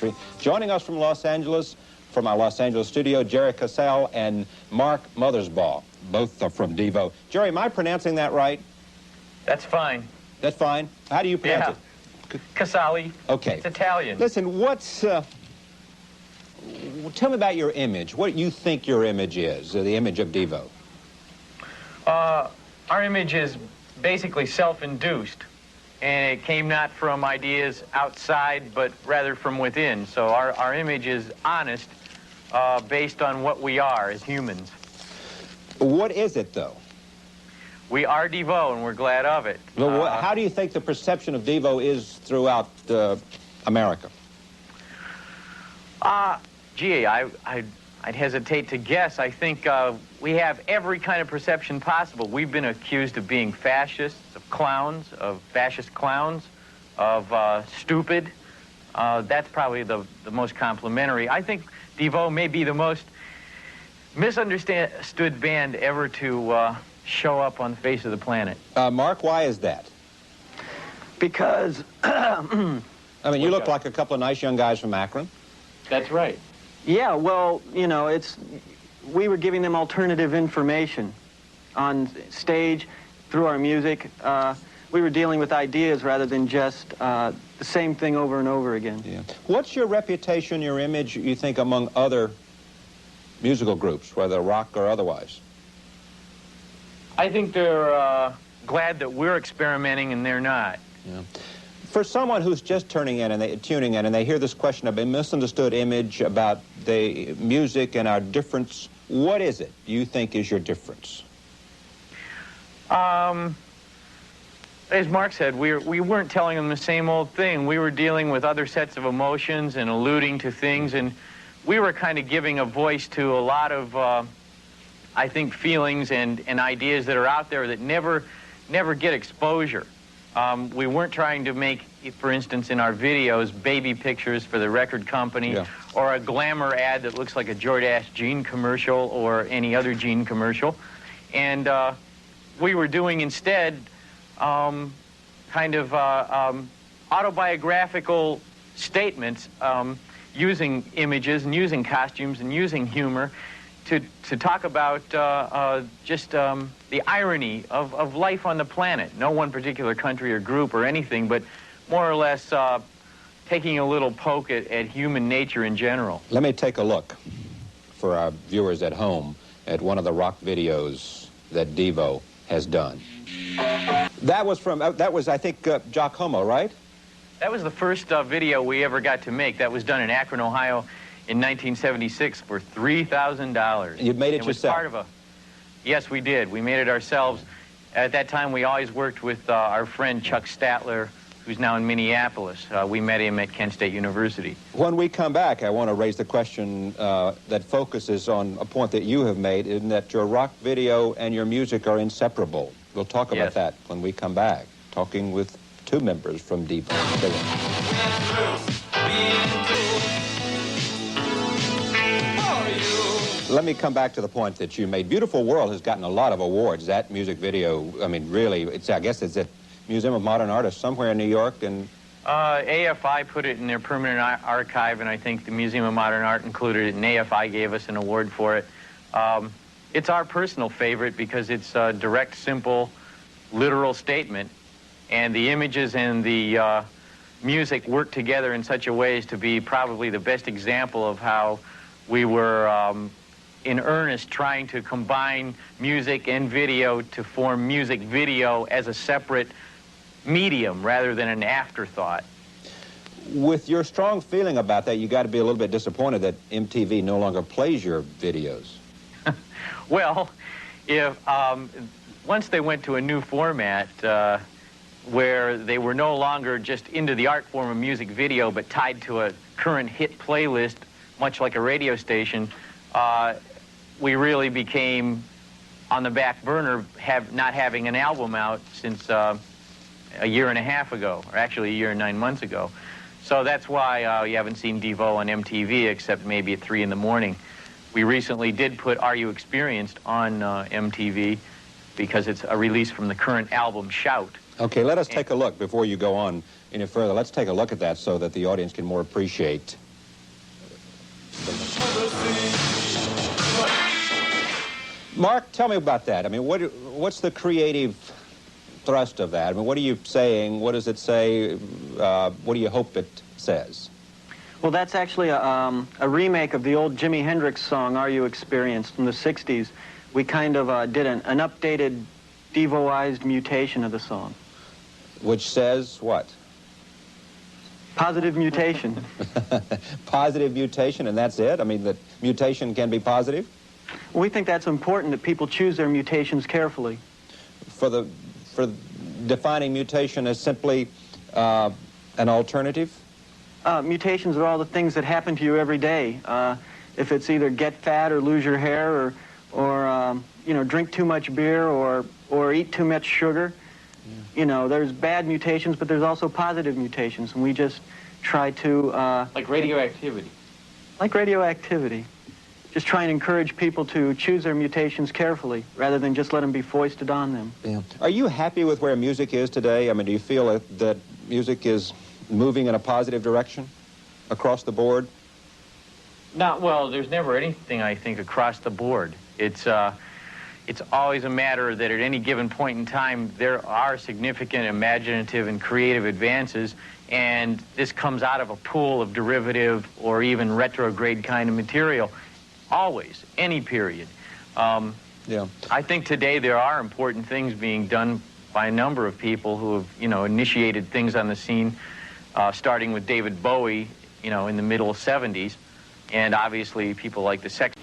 history. Joining us from Los Angeles, from our Los Angeles studio, Jerry Casale and Mark Mothersbaugh. Both are from Devo. Jerry, am I pronouncing that right? That's fine. That's fine? How do you pronounce it? Casale. Okay. It's Italian. Listen, tell me about your image. What you think your image is, the image of Devo. Our image is basically self-induced, and it came not from ideas outside, but rather from within. So our image is honest, based on what we are as humans. What is it, though? We are Devo, and we're glad of it. Well, how do you think the perception of Devo is throughout America? Gee, I'd hesitate to guess. I think we have every kind of perception possible. We've been accused of being fascists, of clowns, of fascist clowns, of stupid. That's probably the most complimentary. I think Devo may be the most misunderstood band ever to show up on the face of the planet. Mark, why is that? Because... I mean, you look like a couple of nice young guys from Akron. That's right. Yeah, well, you know, we were giving them alternative information on stage, through our music. We were dealing with ideas rather than just the same thing over and over again. Yeah. What's your reputation, your image, you think, among other musical groups, whether rock or otherwise? I think they're glad that we're experimenting and they're not. Yeah. For someone who's just tuning in and they hear this question of a misunderstood image about the music and our difference, what is it you think is your difference? As Mark said, we weren't telling them the same old thing. We were dealing with other sets of emotions and alluding to things, and we were kind of giving a voice to a lot of, I think, feelings and ideas that are out there that never get exposure. We weren't trying to make, for instance, in our videos, baby pictures for the record company, or a glamour ad that looks like a Jordache jean commercial or any other jean commercial. And we were doing instead kind of autobiographical statements, using images and using costumes and using humor to talk about just the irony of life on the planet. No one particular country or group or anything, but more or less taking a little poke at human nature in general. Let me take a look for our viewers at home at one of the rock videos that Devo has done. That was, I think, Giacomo, right? That was the first video we ever got to make. That was done in Akron, Ohio, in 1976 for $3,000. You made it yourself? Part of yes, we did. We made it ourselves. At that time, we always worked with our friend Chuck Statler, who's now in Minneapolis. We met him at Kent State University. When we come back, I want to raise the question that focuses on a point that you have made, in that your rock video and your music are inseparable. We'll talk about that when we come back, talking with two members from Devo. Let me come back to the point that you made. Beautiful World has gotten a lot of awards. That music video, I mean, really, I guess it's at Museum of Modern Art somewhere in New York. And AFI put it in their permanent archive, and I think the Museum of Modern Art included it, and AFI gave us an award for it. It's our personal favorite because it's a direct, simple, literal statement, and the images and the music work together in such a way as to be probably the best example of how we were in earnest trying to combine music and video to form music video as a separate medium rather than an afterthought. With your strong feeling about that, you got to be a little bit disappointed that MTV no longer plays your videos. Well, if once they went to a new format where they were no longer just into the art form of music video but tied to a current hit playlist, much like a radio station, we really became on the back burner, not having an album out since a year and a half ago, or actually a year and 9 months ago. So that's why you haven't seen Devo on MTV except maybe at 3 in the morning. We recently did put Are You Experienced on MTV because it's a release from the current album Shout. Okay, let us take a look before you go on any further. Let's take a look at that so that the audience can more appreciate Mark, tell me about that. I mean, what's the creative thrust of that? I mean, what are you saying? What does it say? What do you hope it says? Well, that's actually a remake of the old Jimi Hendrix song, Are You Experienced, from the 60s. We kind of did an updated, Devoized mutation of the song. Which says what? Positive mutation. Positive mutation, and that's it? I mean, that mutation can be positive? We think that's important, that people choose their mutations carefully. For defining mutation as simply an alternative? Mutations are all the things that happen to you every day. If it's either get fat or lose your hair or you know, drink too much beer or eat too much sugar. Yeah. You know, there's bad mutations, but there's also positive mutations, and we just try to... like radioactivity. Like radioactivity. Just try and encourage people to choose their mutations carefully, rather than just let them be foisted on them. Yeah. Are you happy with where music is today? I mean, do you feel that music is moving in a positive direction across the board? Not, well, there's never anything, I think, across the board. It's always a matter that at any given point in time, there are significant imaginative and creative advances, and this comes out of a pool of derivative or even retrograde kind of material. Always, any period. Yeah. I think today there are important things being done by a number of people who have, you know, initiated things on the scene, starting with David Bowie, you know, in the middle 70s, and obviously people like the Sex...